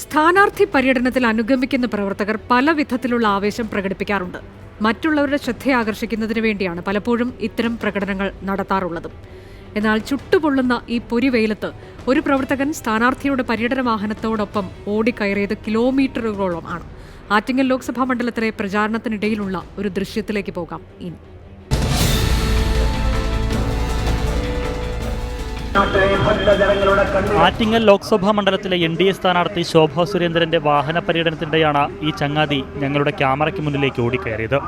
സ്ഥാനാർത്ഥി പര്യടനത്തിൽ അനുഗമിക്കുന്ന പ്രവർത്തകർ പല വിധത്തിലുള്ള ആവേശം പ്രകടിപ്പിക്കാറുണ്ട്. മറ്റുള്ളവരുടെ ശ്രദ്ധയാകർഷിക്കുന്നതിന് വേണ്ടിയാണ് പലപ്പോഴും ഇത്തരം പ്രകടനങ്ങൾ നടത്താറുള്ളതും. എന്നാൽ ചുട്ടുപൊള്ളുന്ന ഈ പൊരിവെയിലത്ത് ഒരു പ്രവർത്തകൻ സ്ഥാനാർത്ഥിയുടെ പര്യടന വാഹനത്തോടൊപ്പം ഓടിക്കയറിയത് കിലോമീറ്ററുകളോളം ആണ്. ആറ്റിങ്ങൽ ലോക്സഭാ മണ്ഡലത്തിലെ പ്രചാരണത്തിനിടയിലുള്ള ഒരു ദൃശ്യത്തിലേക്ക് പോകാം ഇനി. ആറ്റിങ്ങൽ ലോക്സഭാ മണ്ഡലത്തിലെ NDA സ്ഥാനാർത്ഥി ശോഭാ സുരേന്ദ്രന്റെ വാഹന പര്യടനത്തിനിടെയാണ് ഈ ചങ്ങാതി ഞങ്ങളുടെ ക്യാമറയ്ക്ക് മുന്നിലേക്ക് ഓടിക്കയറിയത്.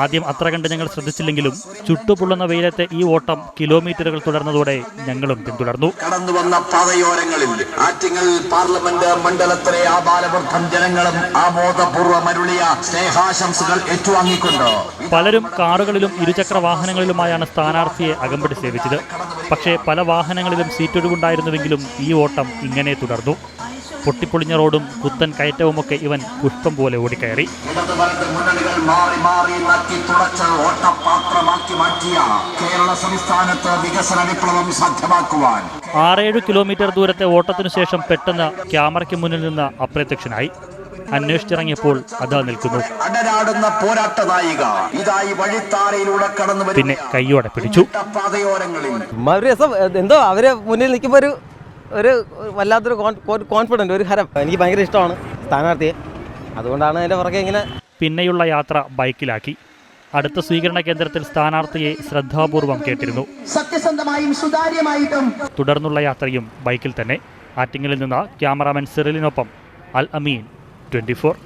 ആദ്യം അത്ര കണ്ട് ഞങ്ങൾ ശ്രദ്ധിച്ചില്ലെങ്കിലും ചുട്ടുപൊള്ളുന്ന വെയിലത്തെ ഈ ഓട്ടം കിലോമീറ്ററുകൾ തുടർന്നതോടെ ഞങ്ങളും പിന്തുടർന്നു. കടന്നുവന്ന പാതയോരങ്ങളിൽ ആറ്റിങ്ങൽ പാർലമെന്റ് മണ്ഡലത്തിലെ ആബാലവൃദ്ധം ജനങ്ങളും ആമോദപൂർവ്വം അരുളിയ സ്നേഹാശംസകൾ ഏറ്റുവാങ്ങിക്കൊണ്ട് പലരും കാറുകളിലും ഇരുചക്ര വാഹനങ്ങളിലുമായാണ് സ്ഥാനാർത്ഥിയെ അകമ്പടി സേവിച്ചത്. പക്ഷേ പല വാഹനങ്ങളിലും സീറ്റൊഴിവുണ്ടായിരുന്നുവെങ്കിലും ഈ ഓട്ടം ഇങ്ങനെ തുടർന്നു. പൊട്ടിപ്പൊളിഞ്ഞ റോഡും കുത്തൻ കയറ്റവുമൊക്കെ ഇവൻ പുഷ്പം പോലെ ഓടിക്കയറി. കേരള സംസ്ഥാനത്ത് വികസന വിപ്ലവം സാധ്യമാക്കുവാൻ 6-7 കിലോമീറ്റർ ദൂരത്തെ ഓട്ടത്തിനു ശേഷം പെട്ടെന്ന് ക്യാമറയ്ക്ക് മുന്നിൽ നിന്ന് അപ്രത്യക്ഷനായി. അന്വേഷിച്ചിറങ്ങിയപ്പോൾ അതാ നിൽക്കുന്നു. അടരാടുന്ന പോരാട്ട നായിക ഇതായി വഴിത്താരയിലൂടെ കടന്നു. പിന്നെ കയ്യോടെ പിടിച്ചു. എന്തോ അവരെ മുന്നിൽ നിൽക്കുമ്പോൾ ഒരു വല്ലാത്തൊരു കോൺഫിഡൻറ്റ്, ഒരു ഹരം. എനിക്ക് ഭയങ്കര ഇഷ്ടമാണ് സ്ഥാനാർത്ഥിയെ, അതുകൊണ്ടാണ് എൻ്റെ പുറകെ ഇങ്ങനെ. പിന്നെയുള്ള യാത്ര ബൈക്കിലാക്കി. അടുത്ത സ്വീകരണ കേന്ദ്രത്തിൽ സ്ഥാനാർത്ഥിയെ ശ്രദ്ധാപൂർവം കേട്ടിരുന്നു. സത്യസന്ധമായും സുതാര്യമായിട്ടും തുടർന്നുള്ള യാത്രയും ബൈക്കിൽ തന്നെ. ആറ്റിങ്ങലിൽ നിന്ന് ക്യാമറാമാൻ സിറിലിനൊപ്പം അൽ അമീൻ, 24.